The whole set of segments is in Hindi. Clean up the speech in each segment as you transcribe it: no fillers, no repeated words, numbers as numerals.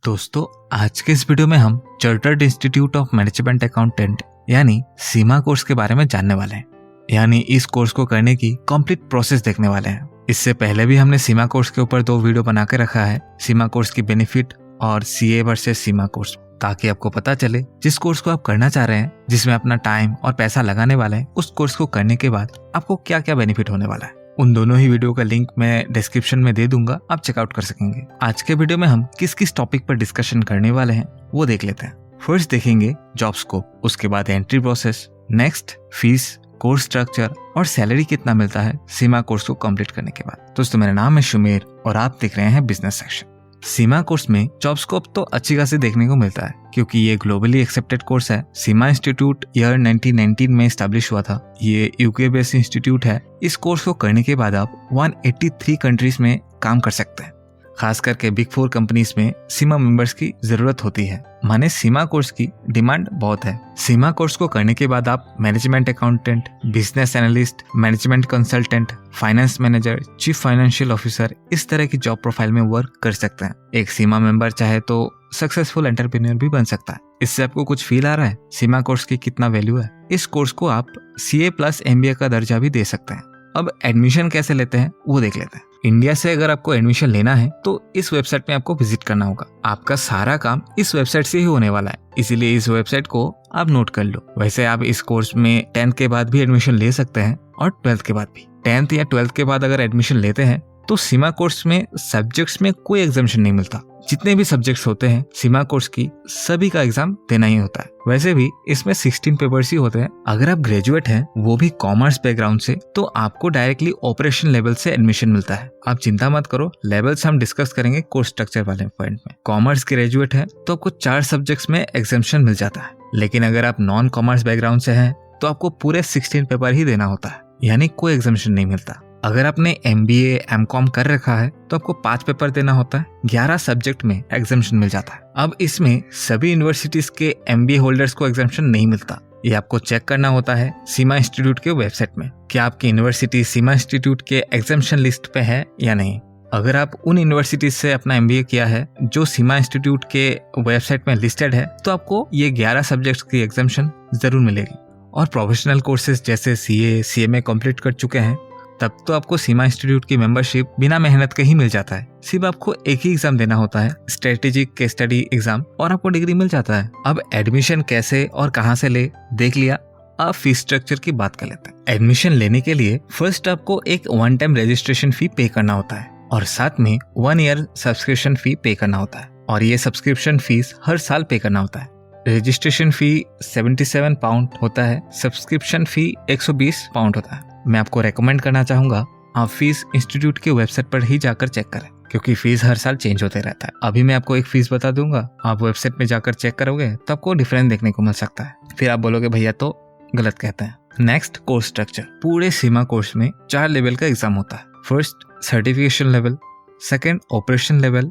दोस्तों, आज के इस वीडियो में हम chartered institute of management accountant यानी सीमा कोर्स के बारे में जानने वाले हैं। यानी इस कोर्स को करने की कंप्लीट प्रोसेस देखने वाले हैं। इससे पहले भी हमने सीमा कोर्स के ऊपर 2 वीडियो बना के रखा है, सीमा कोर्स की बेनिफिट और सीए वर्सेस सीमा कोर्स, ताकि आपको पता चले जिस कोर्स को आप करना चाह रहे हैं, जिसमें अपना टाइम और पैसा लगाने वाले हैं, उस कोर्स को करने के बाद आपको क्या क्या बेनिफिट होने वाला है। उन दोनों ही वीडियो का लिंक मैं डिस्क्रिप्शन में दे दूंगा, आप चेकआउट कर सकेंगे। आज के वीडियो में हम किस किस टॉपिक पर डिस्कशन करने वाले हैं वो देख लेते हैं। फर्स्ट देखेंगे जॉब स्कोप, उसके बाद entry process, next fees, course structure और सैलरी कितना मिलता है सीमा कोर्स को कंप्लीट करने के बाद। दोस्तों, मेरा नाम है शुमेर और आप देख रहे हैं बिजनेस सेक्शन। सीमा कोर्स में जॉब स्कोप तो अच्छी खासी देखने को मिलता है, क्योंकि ये ग्लोबली एक्सेप्टेड कोर्स है। सीमा इंस्टीट्यूट ईयर 1919 में एस्टैब्लिश हुआ था। ये यूके बेस्ड इंस्टीट्यूट है। इस कोर्स को करने के बाद आप 183 कंट्रीज में काम कर सकते हैं। खास करके बिग 4 कंपनीज में सीमा मेंबर्स की जरूरत होती है। माने सीमा कोर्स की डिमांड बहुत है। सीमा कोर्स को करने के बाद आप management accountant, business analyst, management consultant, finance manager, chief financial officer, इस तरह की जॉब प्रोफाइल में वर्क कर सकते हैं। एक सीमा मेंबर चाहे तो सक्सेसफुल एंटरप्रेन्योर भी बन सकता है। इससे आपको कुछ फील आ रहा है सीमा कोर्स की कितना वैल्यू है? इस कोर्स को आप CA प्लस MBA का दर्जा भी दे सकते हैं। अब एडमिशन कैसे लेते हैं वो देख लेते हैं। इंडिया से अगर आपको एडमिशन लेना है तो इस वेबसाइट में आपको विजिट करना होगा। आपका सारा काम इस वेबसाइट से ही होने वाला है, इसीलिए इस वेबसाइट को आप नोट कर लो। वैसे आप इस कोर्स में 10th के बाद भी एडमिशन ले सकते हैं और 12th के बाद भी। 10th या 12th के बाद अगर एडमिशन लेते हैं तो सीमा कोर्स में सब्जेक्ट्स में कोई एग्जामिनेशन नहीं मिलता। जितने भी सब्जेक्ट्स होते हैं सीमा कोर्स की, सभी का एग्जाम देना ही होता है। वैसे भी इसमें 16 पेपर्स ही होते हैं। अगर आप ग्रेजुएट हैं, वो भी कॉमर्स बैकग्राउंड से, तो आपको डायरेक्टली ऑपरेशन लेवल से एडमिशन मिलता है। आप चिंता मत करो, लेवल्स हम डिस्कस करेंगे कोर्स स्ट्रक्चर वाले पॉइंट में। कॉमर्स ग्रेजुएट है तो आपको 4 सब्जेक्ट्स में एग्जामिनेशन मिल जाता है। लेकिन अगर आप नॉन कॉमर्स बैकग्राउंड से हैं तो आपको पूरे 16 पेपर ही देना होता है, यानी कोई एग्जामिनेशन नहीं मिलता। अगर आपने MBA MCOM कर रखा है तो आपको 5 पेपर देना होता है। 11 सब्जेक्ट में एग्जामिनेशन मिल जाता है। अब इसमें सभी यूनिवर्सिटीज के MBA होल्डर्स को एग्जामिनेशन नहीं मिलता। ये आपको चेक करना होता है सीमा इंस्टीट्यूट के वेबसाइट में कि आपकी यूनिवर्सिटी सीमा इंस्टीट्यूट के एग्जामिनेशन लिस्ट पे है या नहीं। अगर आप उन यूनिवर्सिटीज से अपना MBA किया है जो सीमा इंस्टीट्यूट के वेबसाइट में लिस्टेड है, तो आपको ये 11 सब्जेक्ट की एग्जामिनेशन जरूर मिलेगी। और प्रोफेशनल कोर्सेज जैसे CA CMA कंप्लीट कर चुके हैं, तब तो आपको सीमा इंस्टीट्यूट की मेंबरशिप बिना मेहनत के ही मिल जाता है। सिर्फ आपको एक ही एग्जाम देना होता है, स्ट्रेटेजिक केस स्टडी एग्जाम, और आपको डिग्री मिल जाता है। अब एडमिशन कैसे और कहां से ले देख लिया। अब फीस स्ट्रक्चर की बात कर लेते हैं। एडमिशन लेने के लिए फर्स्ट आपको एक 1 टाइम रजिस्ट्रेशन फी पे करना होता है और साथ में 1 ईयर सब्सक्रिप्शन फी पे करना होता है। और ये सब्सक्रिप्शन फीस हर साल पे करना होता है। रजिस्ट्रेशन फी 77 पाउंड होता है, सब्सक्रिप्शन फी 120 पाउंड होता है। मैं आपको रेकमेंड करना चाहूंगा आप फीस इंस्टीट्यूट की वेबसाइट पर ही जाकर चेक करें, क्योंकि फीस हर साल चेंज होते रहता है। अभी मैं आपको एक फीस बता दूंगा, आप वेबसाइट में जाकर चेक करोगे तो आपको डिफरेंस देखने को मिल सकता है। फिर आप बोलोगे भैया तो गलत कहते हैं। Next, course structure. पूरे सीमा कोर्स में 4 लेवल का एग्जाम होता है। First certification level, second operation level,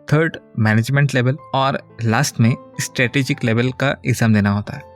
third management level और लास्ट में स्ट्रेटेजिक लेवल का एग्जाम देना होता है।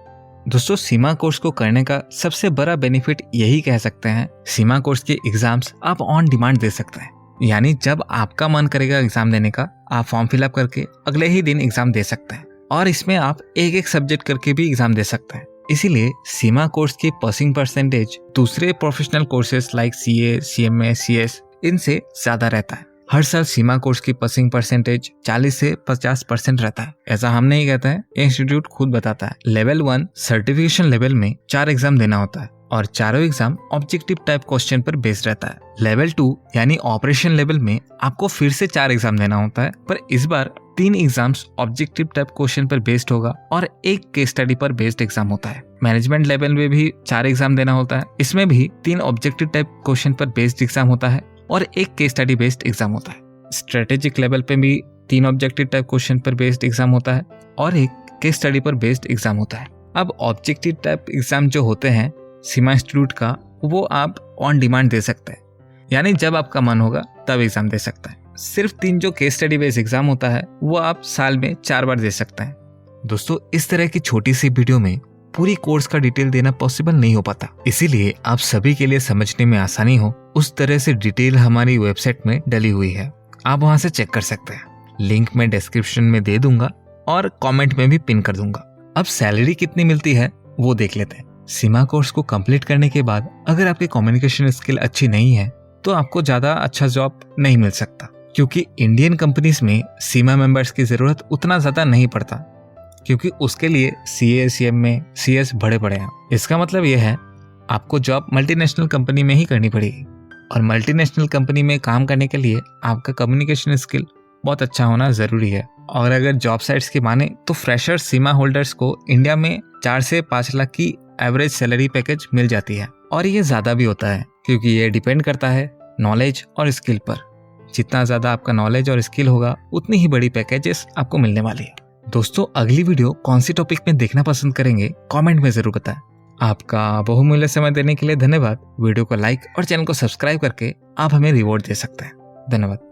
दोस्तों, सीमा कोर्स को करने का सबसे बड़ा बेनिफिट यही कह सकते हैं, सीमा कोर्स के एग्जाम्स आप ऑन डिमांड दे सकते हैं। यानी जब आपका मन करेगा एग्जाम देने का, आप फॉर्म फिलअप करके अगले ही दिन एग्जाम दे सकते हैं। और इसमें आप एक सब्जेक्ट करके भी एग्जाम दे सकते हैं। इसीलिए सीमा कोर्स की पासिंग परसेंटेज दूसरे professional courses like CA CMA CS इनसे ज्यादा रहता है। हर साल सीमा कोर्स की पासिंग परसेंटेज 40 से 50% रहता है। ऐसा हम नहीं कहते हैं, इंस्टीट्यूट खुद बताता है। लेवल 1 सर्टिफिकेशन लेवल में 4 एग्जाम देना होता है और चारों एग्जाम ऑब्जेक्टिव टाइप क्वेश्चन पर बेस्ड रहता है। लेवल 2 यानी ऑपरेशन लेवल में आपको फिर से 4 एग्जाम देना होता है, पर इस बार 3 एग्जाम्स ऑब्जेक्टिव टाइप क्वेश्चन पर बेस्ड होगा और एक केस स्टडी पर बेस्ड एग्जाम होता है। मैनेजमेंट लेवल में भी 4 एग्जाम देना होता है। इसमें भी 3 ऑब्जेक्टिव टाइप क्वेश्चन पर बेस्ड एग्जाम होता है और एक केस स्टडी बेस्ड एग्जाम होता है। स्ट्रेटेजिक लेवल पे भी 3 ऑब्जेक्टिव टाइप क्वेश्चन पर बेस्ड एग्जाम होता है और एक केस स्टडी पर बेस्ड एग्जाम होता है। अब ऑब्जेक्टिव टाइप एग्जाम जो होते हैं सीमा इंस्टीट्यूट का, वो आप ऑन डिमांड दे सकते हैं, यानी जब आपका मन होगा तब एग्जाम दे सकते हैं। सिर्फ 3 जो केस स्टडी बेस्ड एग्जाम होता है वो आप साल में 4 बार दे सकते हैं। दोस्तों, इस तरह की छोटी सी वीडियो में पूरी कोर्स का डिटेल देना पॉसिबल नहीं हो पाता, इसीलिए आप सभी के लिए समझने में आसानी हो उस तरह से डिटेल हमारी वेबसाइट में डली हुई है, आप वहां से चेक कर सकते हैं। लिंक मैं डिस्क्रिप्शन में दे दूंगा और कमेंट में भी पिन कर दूंगा। अब सैलरी कितनी मिलती है वो देख लेते हैं। सीमा कोर्स को कंप्लीट करने के बाद अगर आपकी कम्युनिकेशन स्किल अच्छी नहीं है तो आपको ज्यादा अच्छा जॉब नहीं मिल सकता, क्योंकि इंडियन कंपनीज में सीमा मेंबर्स की जरूरत उतना ज्यादा नहीं पड़ता, क्योंकि उसके लिए CA/CM में CS बड़े बड़े हैं। इसका मतलब यह है आपको जॉब मल्टीनेशनल कंपनी में ही करनी पड़ेगी, और मल्टीनेशनल कंपनी में काम करने के लिए आपका कम्युनिकेशन स्किल बहुत अच्छा होना जरूरी है। और अगर जॉब साइट्स की माने तो फ्रेशर सीमा होल्डर्स को इंडिया में 4 से 5 लाख की एवरेज सैलरी पैकेज मिल जाती है, और ये ज्यादा भी होता है क्योंकि ये डिपेंड करता है नॉलेज और स्किल पर। जितना ज्यादा आपका नॉलेज और स्किल होगा उतनी ही बड़ी पैकेजेस आपको मिलने वाली है। दोस्तों, अगली वीडियो कौन सी टॉपिक में देखना पसंद करेंगे कमेंट में जरूर बताएं। आपका बहुमूल्य समय देने के लिए धन्यवाद। वीडियो को लाइक और चैनल को सब्सक्राइब करके आप हमें रिवॉर्ड दे सकते हैं। धन्यवाद।